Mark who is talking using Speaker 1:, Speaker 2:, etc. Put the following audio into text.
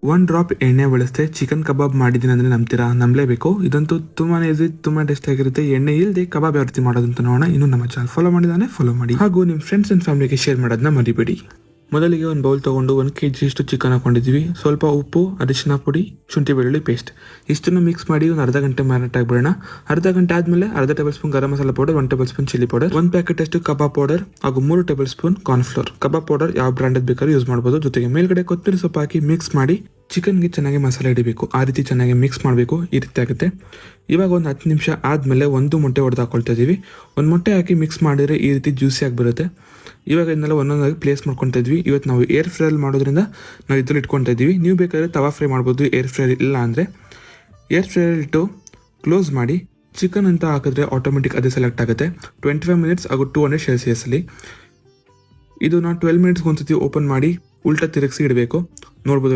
Speaker 1: 1 drop ಎಣ್ಣೆ ಬಳಸದೆ chicken ಕಬಾಬ್ ಮಾಡಿದ್ದೀನಿ ಅಂದರೆ ನಂಬ್ತೀರಾ? ನಂಬಲೇಬೇಕು. ಇದಂತೂ ತುಂಬಾ ಈಸಿ, ತುಂಬ ಟೇಸ್ಟ್ ಆಗಿರುತ್ತೆ. ಎಣ್ಣೆ ಇಲ್ಲದೆ ಕಬಾಬ್ ಯಾವ ರೀತಿ ಮಾಡೋದು ಅಂತ ನೋಡೋಣ. ಇನ್ನು ನಮ್ಮ ಚಾನಲ್ ಫಾಲೋ ಮಾಡಿದಾನೆ ಫಾಲೋ ಮಾಡಿ, ಹಾಗೂ ನಿಮ್ಮ ಫ್ರೆಂಡ್ಸ್ ಅಂಡ್ ಫ್ಯಾಮಿಲಿಗೆ ಶೇರ್ ಮಾಡೋದನ್ನ ಮರಿಬೇಡಿ. ಮೊದಲಿಗೆ ಒಂದು ಬೌಲ್ ತೊಗೊಂಡು 1 kg ಅಷ್ಟು ಚಿಕನ್ ಹಾಕೊಂಡಿದ್ದೀವಿ. ಸ್ವಲ್ಪ ಉಪ್ಪು, ಅರಿಶಿನ ಪುಡಿ, ಶುಂಠಿ ಬೆಳ್ಳುಳ್ಳಿ ಪೇಸ್ಟ್ ಇಷ್ಟನ್ನು ಮಿಕ್ಸ್ ಮಾಡಿ ಒಂದು ಅರ್ಧ ಗಂಟೆ ಮ್ಯಾರಿನೇಟ್ ಆಗಿಬಿಡೋಣ. ಅರ್ಧ ಗಂಟೆ ಆದಮೇಲೆ ಅರ್ಧ tablespoon garam masala powder, 1 tablespoon chilli powder, 1 packet ಅಷ್ಟು ಕಬಾಬ್ ಪೌಡರ್ ಹಾಗೂ 3 tablespoon cornflour. Kebab powder ಯಾವ ಬ್ರ್ಯಾಂಡ್ ಬೇಕಾದ್ರೂ ಯೂಸ್ ಮಾಡ್ಬೋದು. ಜೊತೆಗೆ ಮೇಲ್ಗಡೆ ಕೊತ್ತಂಬರಿ ಸೊಪ್ಪು ಹಾಕಿ ಮಿಕ್ಸ್ ಮಾಡಿ ಚಿಕನ್ಗೆ ಚೆನ್ನಾಗಿ ಮಸಾಲೆ ಹಿಡಿಬೇಕು. ಆ ರೀತಿ ಚೆನ್ನಾಗಿ ಮಿಕ್ಸ್ ಮಾಡಬೇಕು. ಈ ರೀತಿ ಆಗುತ್ತೆ. ಇವಾಗ ಒಂದು 10 ನಿಮಿಷ ಆದಮೇಲೆ 1 ಮೊಟ್ಟೆ ಹೊಡೆದು ಹಾಕೊಳ್ತಾ ಇದ್ದೀವಿ. 1 ಮೊಟ್ಟೆ ಹಾಕಿ ಮಿಕ್ಸ್ ಮಾಡಿದರೆ ಈ ರೀತಿ ಜ್ಯೂಸಿ ಆಗಿ ಬರುತ್ತೆ. ಇವಾಗ ಇದನ್ನೆಲ್ಲ ಒಂದೊಂದಾಗಿ ಪ್ಲೇಸ್ ಮಾಡ್ಕೊತಾ ಇದ್ವಿ. ಇವತ್ತು ನಾವು ಏರ್ ಫ್ರೈಯಲ್ಲಿ ಮಾಡೋದ್ರಿಂದ ನಾವು ಇದ್ರಲ್ಲಿ ಇಟ್ಕೊತಾ ಇದ್ದೀವಿ. ನೀವು ಬೇಕಾದರೆ ತವಾ ಫ್ರೈ ಮಾಡ್ಬೋದು, ಏರ್ ಫ್ರೈ ಇಲ್ಲ ಅಂದರೆ. ಏರ್ ಫ್ರೈಯಲ್ಲಿ ಇಟ್ಟು ಕ್ಲೋಸ್ ಮಾಡಿ ಚಿಕನ್ ಅಂತ ಹಾಕಿದ್ರೆ ಆಟೋಮೆಟಿಕ್ ಅದೇ ಸೆಲೆಕ್ಟ್ ಆಗುತ್ತೆ. 25 ಮಿನಿಟ್ಸ್ ಹಾಗೂ 200 ಸೆಲ್ಸಿಯಸ್ಸಲ್ಲಿ. ಇದು ನಾವು 12 ಮಿನಿಟ್ಸ್ಗೆ ಒಂದ್ಸತಿ ಓಪನ್ ಮಾಡಿ ಉಲ್ಟಾ ತಿರುಗಿಸಿ ಇಡಬೇಕು. ನೋಡ್ಬೋದು